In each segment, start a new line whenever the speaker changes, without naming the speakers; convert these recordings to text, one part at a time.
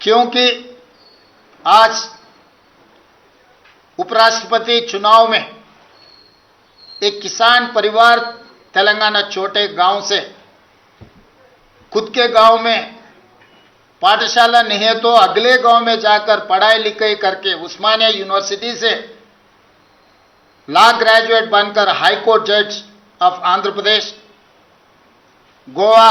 क्योंकि आज उपराष्ट्रपति चुनाव में एक किसान परिवार तेलंगाना छोटे गांव से खुद के गांव में पाठशाला नहीं है तो अगले गांव में जाकर पढ़ाई लिखाई करके उस्मानिया यूनिवर्सिटी से लॉ ग्रेजुएट बनकर हाई कोर्ट जज of Andhra Pradesh, Goa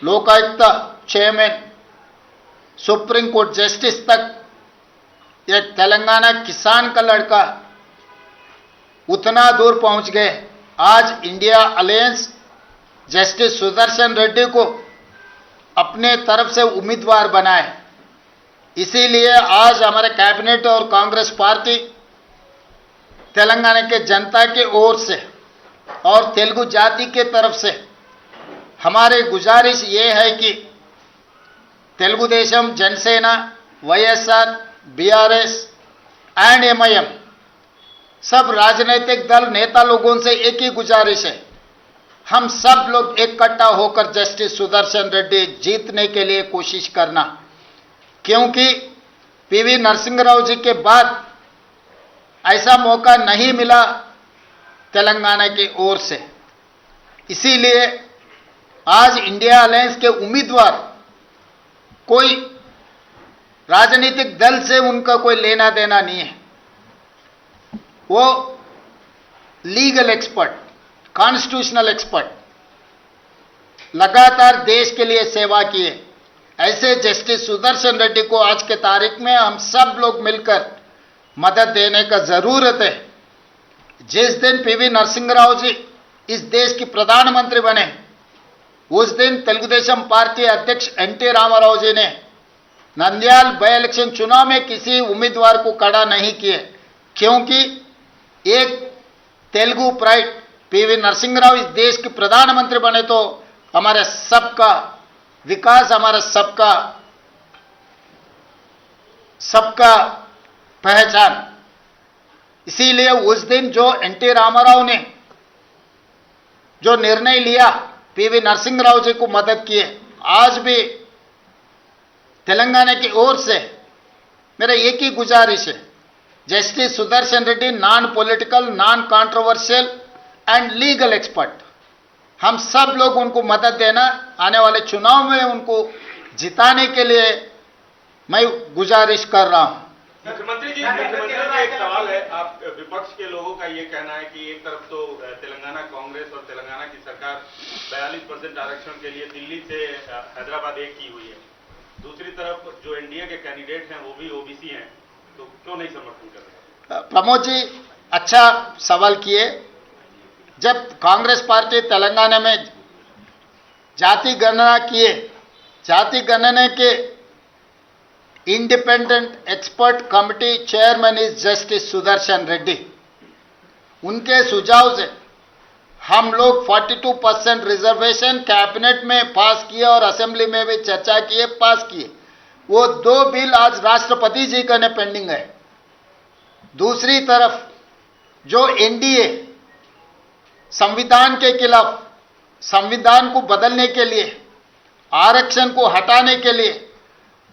Lokayukta chairman, supreme court justice तक एक तेलंगाना किसान का लड़का उतना दूर पहुंच गए। आज India alliance justice Sudarshan Reddy को अपने तरफ से उम्मीदवार बनाए। इसीलिए आज हमारे कैबिनेट और कांग्रेस पार्टी तेलंगाना के जनता के ओर से और तेलुगु जाति के तरफ से हमारी गुजारिश ये है कि Telugu Desam, Jana Sena, YSR, BRS and MIM सब राजनीतिक दल नेता लोगों से एक ही गुजारिश है, हम सब लोग इकट्ठा होकर जस्टिस सुदर्शन रेड्डी जीतने के लिए कोशिश करना। क्योंकि पीवी नरसिंह राव जी के बाद ऐसा मौका नहीं मिला तेलंगाना की ओर से। इसीलिए आज इंडिया अलायंस के उम्मीदवार कोई राजनीतिक दल से उनका कोई लेना देना नहीं है, वो लीगल एक्सपर्ट, कॉन्स्टिट्यूशनल एक्सपर्ट, लगातार देश के लिए सेवा किए ऐसे जस्टिस सुदर्शन रेड्डी को आज के तारीख में हम सब लोग मिलकर मदद देने का जरूरत है। जिस दिन पीवी नरसिंह राव जी इस देश की प्रधानमंत्री बने उस दिन तेलुगुदेशम पार्टी अध्यक्ष एनटी रामाराव जी ने नंद्याल बाई इलेक्शन चुनाव में किसी उम्मीदवार को खड़ा नहीं किए, क्योंकि एक तेलुगु प्राइड पीवी नरसिंह राव इस देश के प्रधानमंत्री बने तो हमारे सबका विकास, हमारा सबका पहचान। इसीलिए उस दिन जो एनटी रामाराव ने जो निर्णय लिया पीवी नरसिंह राव जी को मदद किए, आज भी तेलंगाना की ओर से मेरा एक ही गुजारिश है, justice Sudarshan Reddy non political, non controversial and legal expert, हम सब लोग उनको मदद देना, आने वाले चुनाव में उनको जिताने के लिए मैं गुजारिश कर रहा हूं।
मुख्यमंत्री जी का एक सवाल है, आप विपक्ष के लोगों का ये कहना है कि एक तरफ तो तेलंगाना कांग्रेस और तेलंगाना की सरकार 42% आरक्षण के लिए दिल्ली से हैदराबाद एक की हुई है, दूसरी तरफ जो एनडीए के कैंडिडेट हैं वो भी ओबीसी हैं, तो क्यों नहीं समर्थन कर रहे?
प्रमोद जी अच्छा सवाल किए। जब कांग्रेस पार्टी तेलंगाना में जाति गणना किए, जाति गणना के independent expert committee chairman is justice Sudarshan Reddy, उनके सुझाव से हम लोग 42% रिजर्वेशन कैबिनेट में पास किए और असेंबली में भी चर्चा किए, पास किए। वो 2 बिल आज राष्ट्रपति जी का ने पेंडिंग है। दूसरी तरफ जो एनडीए संविधान के खिलाफ, संविधान को बदलने के लिए, आरक्षण को हटाने के लिए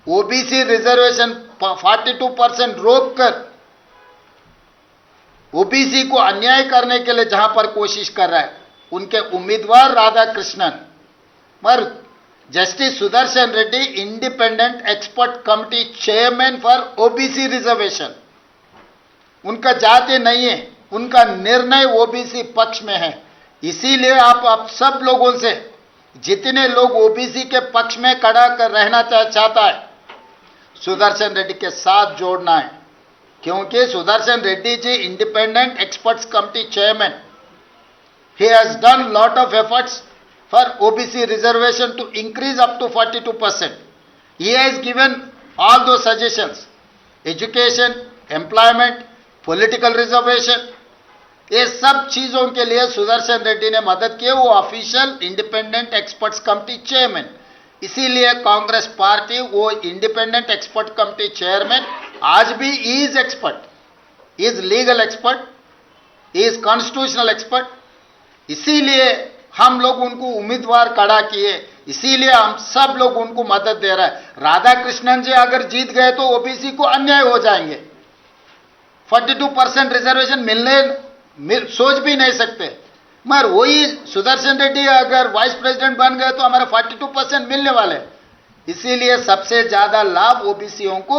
ओबीसी रिजर्वेशन 42% रोककर ओबीसी को अन्याय करने के लिए जहां पर कोशिश कर रहा है, उनके उम्मीदवार राधाकृष्णन पर justice Sudarshan Reddy independent expert committee chairman for OBC reservation, उनका जाति नहीं है, उनका निर्णय ओबीसी पक्ष में है। इसीलिए आप सब लोगों से, जितने लोग ओबीसी के पक्ष में खड़ा कर रहना चाहता है, सुदर्शन रेड्डी के साथ जोड़ना है, क्योंकि Sudarshan Reddy ji independent experts committee chairman, he has done lot of efforts for OBC reservation to increase up to 42%. He has given all those suggestions, education, employment, political reservation, ये सब चीजों के लिए सुदर्शन रेड्डी ने मदद की। वो official independent experts committee chairman, इसीलिए कांग्रेस पार्टी वो इंडिपेंडेंट एक्सपर्ट कमेटी चेयरमैन आज भी is expert, is legal expert, is constitutional expert, इसीलिए हम लोग उनको उम्मीदवार खड़ा किए। इसीलिए हम सब लोग उनको मदद दे रहे हैं। राधा कृष्णन जी अगर जीत गए तो ओबीसी को अन्याय हो जाएंगे। 42% रिजर्वेशन सोच भी नहीं सकते। मगर वही सुदर्शन रेड्डी अगर वाइस प्रेसिडेंट बन गए तो हमारे 42% मिलने वाले। इसीलिए सबसे ज्यादा लाभ ओबीसीओं को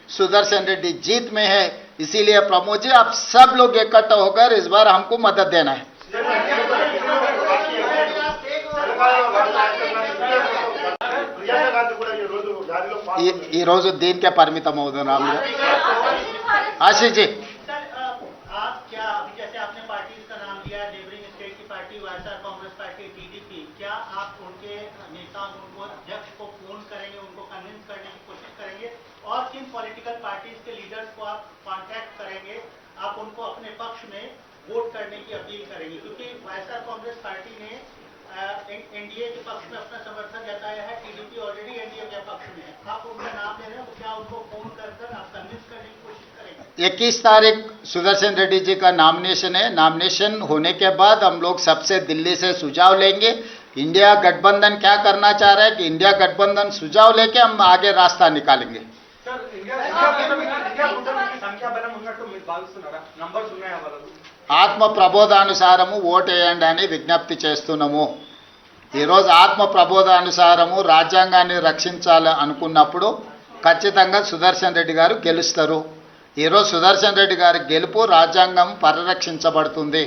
सुदर्शन रेड्डी जीत में है। इसीलिए प्रमोद जी आप सब लोग इकट्ठा होकर इस बार हमको मदद देना है। ఈ రోజు దీనికే పరిమితం అవుతున్నాం। आशीष जी
आप क्या अभी जैसे आपने पार्टी का नाम लिया, नेबरिंग स्टेट की party YSR Congress party TDP, क्या आप उनके नेताओं उनको अध्यक्ष को फोन करेंगे, उनको कन्विंस करने की कोशिश करेंगे और किन पॉलिटिकल पार्टीज के लीडर्स को आप कांटेक्ट करेंगे, आप उनको अपने पक्ष में वोट करने की अपील करेंगे? क्योंकि वाईएसआर कांग्रेस पार्टी ने एनडीए के पक्ष में अपना समर्थन जताया है, टीडीपी ऑलरेडी एनडीए के पक्ष में है। आप उनका नाम ले रहे हैं, क्या उनको फोन कर आप कन्विंस करने की कोशिश करेंगे?
21 तारीख सुदर्शन रेड्डी जी का नॉमिनेशन है। नॉमिनेशन होने के बाद हम लोग सबसे दिल्ली से सुझाव लेंगे। इंडिया गठबंधन क्या करना चाह रहा है कि इंडिया गठबंधन सुझाव लेके हम आगे रास्ता निकालेंगे। ఆత్మ ప్రబోధానుసారము ఓటేయండి అని విజ్ఞప్తి చేస్తున్నాము। ఈరోజు ఆత్మ ప్రబోధానుసారము రాజ్యాంగాన్ని రక్షించాలి అనుకున్నప్పుడు ఖచ్చితంగా సుదర్శన్ రెడ్డి గారు గెలుస్తారు। ఈరోజు సుదర్శన్ రెడ్డి గారి గెలుపు రాజ్యాంగం పరిరక్షించబడుతుంది।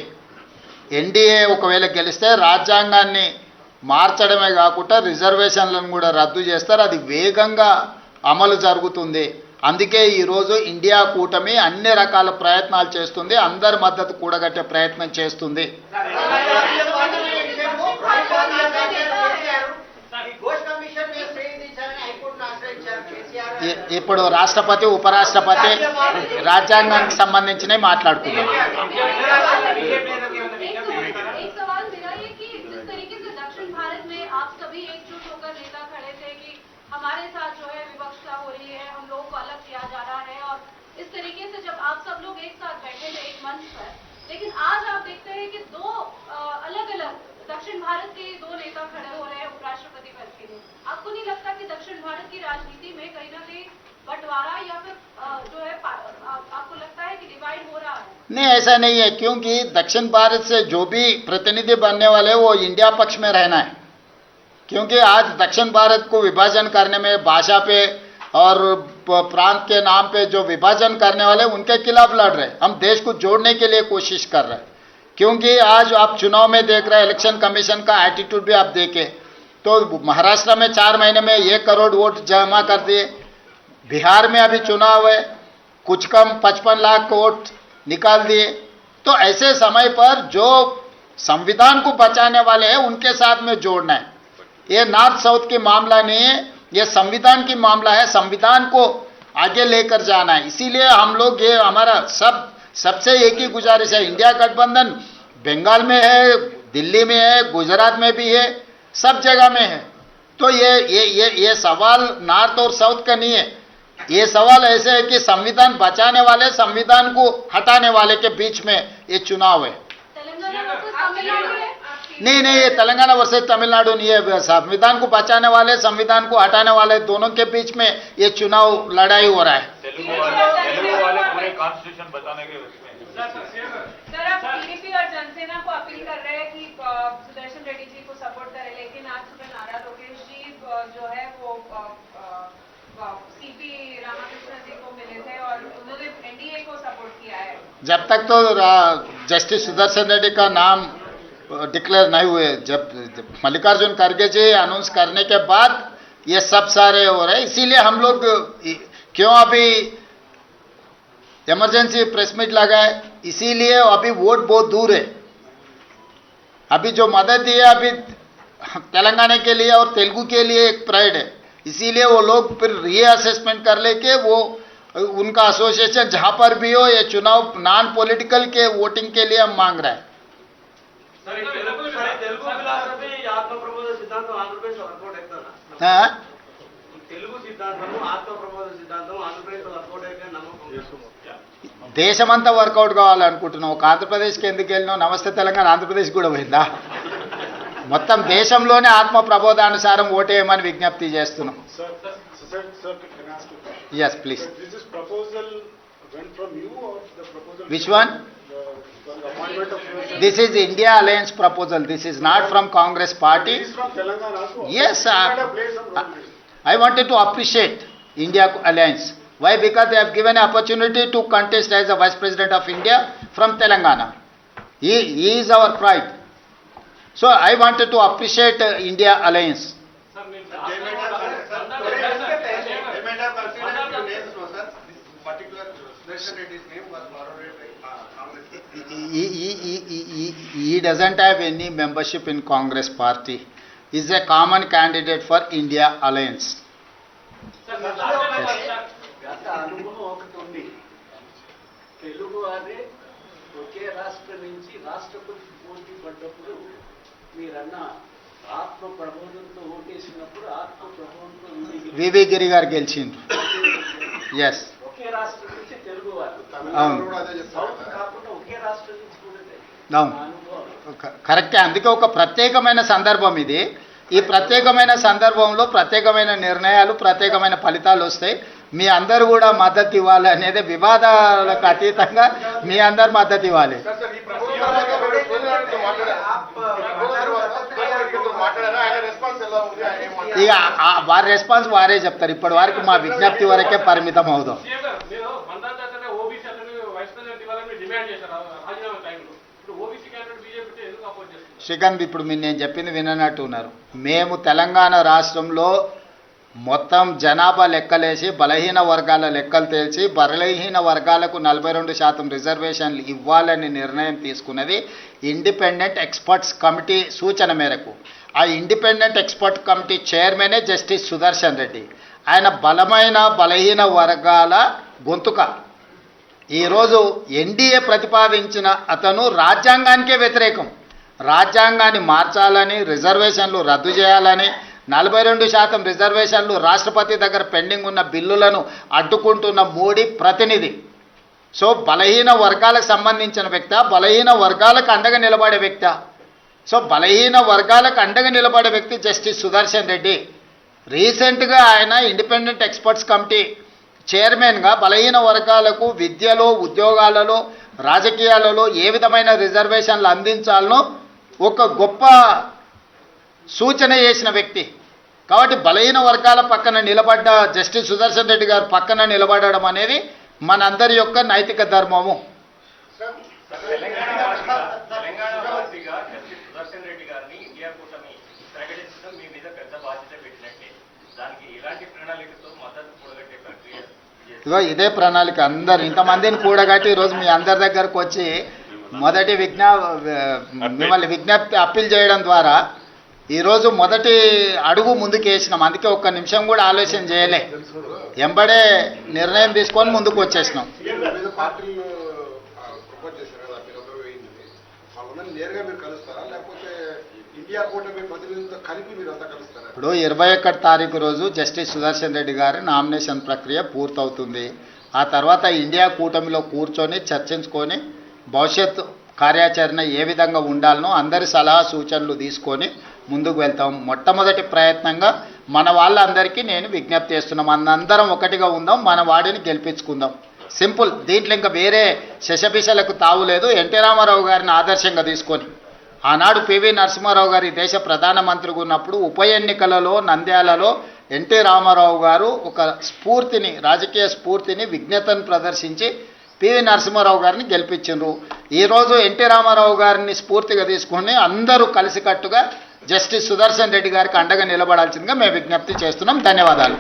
ఎన్డీఏ ఒకవేళ గెలిస్తే రాజ్యాంగాన్ని మార్చడమే కాకుండా రిజర్వేషన్లను కూడా రద్దు చేస్తారు। అది వేగంగా అమలు జరుగుతుంది। అందుకే ఈరోజు ఇండియా కూటమి అన్ని రకాల ప్రయత్నాలు చేస్తుంది, అందరి మద్దతు కూడగట్టే ప్రయత్నం చేస్తుంది। ఇప్పుడు రాష్ట్రపతి ఉపరాష్ట్రపతి రాజ్యాంగానికి సంబంధించినవి మాట్లాడుతున్నారు।
एक सवाल मेरा ये कि जिस तरीके से दक्षिण भारत में आप सभी एकजुट होकर नेता खड़े थे कि हमारे साथ जो है विवक्षता हो रही है, हम लोगों को अलग किया जा रहा है, और इस तरीके से जब आप सब लोग एक साथ बैठे थे एक मंच पर, लेकिन आज आप देखते हैं कि दो अलग अलग दक्षिण भारत के दो नेता खड़े हो रहे हैं उपराष्ट्रपति पद के लिए। आपको नहीं लगता कि दक्षिण भारत की राजनीति में कहीं ना कहीं बंटवारा या फिर जो है आपको लगता है कि डिवाइड हो रहा है?
नहीं, ऐसा नहीं है, क्योंकि दक्षिण भारत से जो भी प्रतिनिधि बनने वाले वो इंडिया पक्ष में रहना है। क्योंकि आज दक्षिण भारत को विभाजन करने में भाषा पे और प्रांत के नाम पे जो विभाजन करने वाले उनके खिलाफ लड़ रहे। हम देश को जोड़ने के लिए कोशिश कर रहे हैं। क्योंकि आज आप चुनाव में देख रहे हैं, इलेक्शन कमीशन का एटीट्यूड भी आप देखें तो महाराष्ट्र में 4 महीने में 1 करोड़ वोट जमा कर दिए। बिहार में अभी चुनाव है, कुछ कम 55 लाख वोट निकाल दिए। तो ऐसे समय पर जो संविधान को बचाने वाले हैं उनके साथ में जोड़ना है। ये नॉर्थ साउथ की मामला नहीं है, ये संविधान की मामला है। संविधान को आगे लेकर जाना है। इसीलिए हम लोग ये हमारा सबसे एक ही गुजारिश है, इंडिया गठबंधन बंगाल में है, दिल्ली में है, गुजरात में भी है, सब जगह में है। तो ये सवाल नॉर्थ और साउथ का नहीं है। ये सवाल ऐसे है कि संविधान बचाने वाले, संविधान को हटाने वाले के बीच में ये चुनाव है।
तेलंगाना वर्सेस तमिलनाडु है?
नहीं, ये तेलंगाना वर्सेस तमिलनाडु नहीं है। संविधान को बचाने वाले, संविधान को हटाने वाले दोनों के बीच में ये चुनाव लड़ाई हो रहा है।
तेलुगु वाले पूरे कॉन्स्टिट्यूशन बताने के उसमें।
सर, आप टीडीपी और जनसेना को अपील कर रहे हैं कि सुदर्शन रेड्डी जी को सपोर्ट करें, लेकिन आज सुबह नारा लोकेश जी जो है वो सीपी रामाकृष्णन जी को मिले थे और उन्होंने एनडीए को सपोर्ट किया है।
जब तक तो जस्टिस सुदर्शन रेड्डी का नाम डिक्लेयर नहीं हुए, जब मल्लिकार्जुन खड़गे जी अनाउंस करने के बाद ये सब सारे हो रहे हैं। इसीलिए हम लोग क्यों अभी इमरजेंसी प्रेस मीट लगाए, इसीलिए अभी वोट बहुत दूर है। अभी जो मदद दी है अभी तेलंगाना के लिए और तेलुगु के लिए एक प्राइड है। इसीलिए वो लोग फिर रीअसेसमेंट कर लेके वो उनका एसोसिएशन जहां पर भी हो, ये चुनाव नॉन पॉलिटिकल के वोटिंग के लिए हम मांग रहे हैं। దేశమంతా వర్కౌట్ కావాలనుకుంటున్నాం। ఒక ఆంధ్రప్రదేశ్కి ఎందుకు వెళ్ళినాం? నమస్తే తెలంగాణ ఆంధ్రప్రదేశ్ కూడా పోయిందా? మొత్తం దేశంలోనే ఆత్మ ప్రబోధానుసారం ఓటేయమని విజ్ఞప్తి చేస్తున్నాం.
Sir, can I ask you a question?
Yes, please.
Sir, this proposal went from you or the proposal?
Which one?
The appointment of President?
This is India Alliance proposal. This is not from Congress party.
He is from Telangana also.
Yes,
He might have played some role in this.
I wanted to appreciate India Alliance. Why? Because they have given an opportunity to contest as the Vice President of India from Telangana. He is our pride. So I wanted to appreciate India Alliance.
They might have considered few names, no sir. This particular Sudarshan Reddy's name was forwarded by Congress.
He doesn't have any membership in Congress party. He is a common candidate for India Alliance.
గత అనుభవం ఒకటి ఉంది. తెలుగు వారే ఒకే రాష్ట్రం నుంచి రాష్ట్రపతి పోటీ పడ్డప్పుడు మీరన్న ఆత్మ ప్రబోధంతో ఓటేసినప్పుడు ఆత్మ ప్రబోధంతో
వివి గిరి గారు గెలిచిండ్రు. ఎస్,
ఒకే రాష్ట్రం నుంచి తెలుగు వారు
అవును
సౌత్ కాకుండా ఒకే రాష్ట్రం నుంచి కూడా
అవును
అనుభవం.
కరెక్టే. అందుకే ఒక ప్రత్యేకమైన సందర్భం ఇది. ఈ ప్రత్యేకమైన సందర్భంలో ప్రత్యేకమైన నిర్ణయాలు, ప్రత్యేకమైన ఫలితాలు వస్తాయి. మీ అందరూ కూడా మద్దతు ఇవ్వాలి అనేది, వివాదాలకు అతీతంగా మీ అందరు మద్దతు ఇవ్వాలి. ఇక వారి రెస్పాన్స్ వారే చెప్తారు. ఇప్పటి వరకు మా విజ్ఞప్తి వరకే పరిమితం అవుదాం. శ్రీకాంత్, ఇప్పుడు మీరు నేను చెప్పింది విననట్టు ఉన్నారు. మేము తెలంగాణ రాష్ట్రంలో మొత్తం జనాభా లెక్కలేసి బలహీన వర్గాల లెక్కలు తేల్చి బలహీన వర్గాలకు 42% రిజర్వేషన్లు ఇవ్వాలని నిర్ణయం తీసుకున్నది ఇండిపెండెంట్ ఎక్స్పర్ట్స్ కమిటీ సూచన మేరకు. ఆ ఇండిపెండెంట్ ఎక్స్పర్ట్ కమిటీ చైర్మనే జస్టిస్ సుదర్శన్ రెడ్డి. ఆయన బలహీన వర్గాల గొంతుక. ఈరోజు ఎన్డీఏ ప్రతిపాదించిన అతను రాజ్యాంగానికే వ్యతిరేకం. రాజ్యాంగాన్ని మార్చాలని, రిజర్వేషన్లు రద్దు చేయాలని, 42% రిజర్వేషన్లు రాష్ట్రపతి దగ్గర పెండింగ్ ఉన్న బిల్లులను అడ్డుకుంటున్న మోడీ ప్రతినిధి. సో బలహీన వర్గాలకు సంబంధించిన వ్యక్తి, బలహీన వర్గాలకు అండగా నిలబడే వ్యక్తి. సో బలహీన వర్గాలకు అండగా నిలబడే వ్యక్తి జస్టిస్ సుదర్శన్ రెడ్డి. రీసెంట్గా ఆయన ఇండిపెండెంట్ ఎక్స్పర్ట్స్ కమిటీ చైర్మన్గా బలహీన వర్గాలకు విద్యలో, ఉద్యోగాలలో, రాజకీయాలలో ఏ విధమైన రిజర్వేషన్లు అందించాలనో ఒక గొప్ప సూచన చేసిన వ్యక్తి. కాబట్టి బలహీన వర్గాల పక్కన నిలబడ్డ జస్టిస్ సుదర్శన్ రెడ్డి గారు పక్కన నిలబడడం అనేది మనందరి యొక్క నైతిక ధర్మము.
తెలంగాణ వాసిగా జస్టిస్ సుదర్శన్ రెడ్డి గారిని ఇండియా కూటమి ప్రకటించడం మీ మీద పెద్ద బాధ్యత పెట్టినట్టే. దానికి ఎలాంటి ప్రణాళికతో మద్దతు కూడగట్టే ప్రక్రియ?
ఇగో ఇదే ప్రణాళిక. అందరు ఇంతమందిని కూడగట్టి ఈరోజు మీ అందరి దగ్గరకు వచ్చి మొదటి మిమ్మల్ని విజ్ఞప్తి అప్పీల్ చేయడం ద్వారా ఈరోజు మొదటి అడుగు ముందుకు వేసినాం. అందుకే ఒక్క నిమిషం కూడా ఆలోచన చేయలే, ఎంబడే నిర్ణయం తీసుకొని ముందుకు వచ్చేసినాం.
పార్టీలు ప్రపోజ్ చేశారు కదా, మీరందరూ వేయింది. వాళ్ళందరినీ నేరుగా మీరు కలుస్తారా, లేకపోతే ఇండియా కూటమి ప్రతినిధులతో కలిపి మీరు అంతా కలుస్తారా?
ఇప్పుడు 21 తారీఖు రోజు జస్టిస్ సుదర్శన్ రెడ్డి గారి నామినేషన్ ప్రక్రియ పూర్తవుతుంది. ఆ తర్వాత ఇండియా కూటమిలో కూర్చొని చర్చించుకొని భవిష్యత్ కార్యాచరణ ఏ విధంగా ఉండాలనో అందరి సలహా సూచనలు తీసుకొని ముందుకు వెళ్తాం. మొట్టమొదటి ప్రయత్నంగా మన వాళ్ళందరికీ నేను విజ్ఞప్తి చేస్తున్నాం, మనందరం ఒకటిగా ఉందాం, మన వాడిని గెలిపించుకుందాం. సింపుల్. దీంట్లో ఇంకా వేరే శశపిశలకు తావులేదు. ఎన్టీ రామారావు గారిని ఆదర్శంగా తీసుకొని ఆనాడు పివి నరసింహారావు గారి దేశ ప్రధానమంత్రిగా ఉన్నప్పుడు ఉప ఎన్నికలలో నంద్యాలలో ఎన్టీ రామారావు గారు ఒక స్ఫూర్తిని, రాజకీయ స్ఫూర్తిని, విజ్ఞతను ప్రదర్శించి పివి నరసింహారావు గారిని గెలిపించారు. ఈరోజు ఎన్టీ రామారావు గారిని స్ఫూర్తిగా తీసుకొని అందరూ కలిసికట్టుగా జస్టిస్ సుదర్శన్ రెడ్డి గారికి అండగా నిలబడాల్సిందిగా మేము విజ్ఞప్తి చేస్తున్నాం. ధన్యవాదాలు.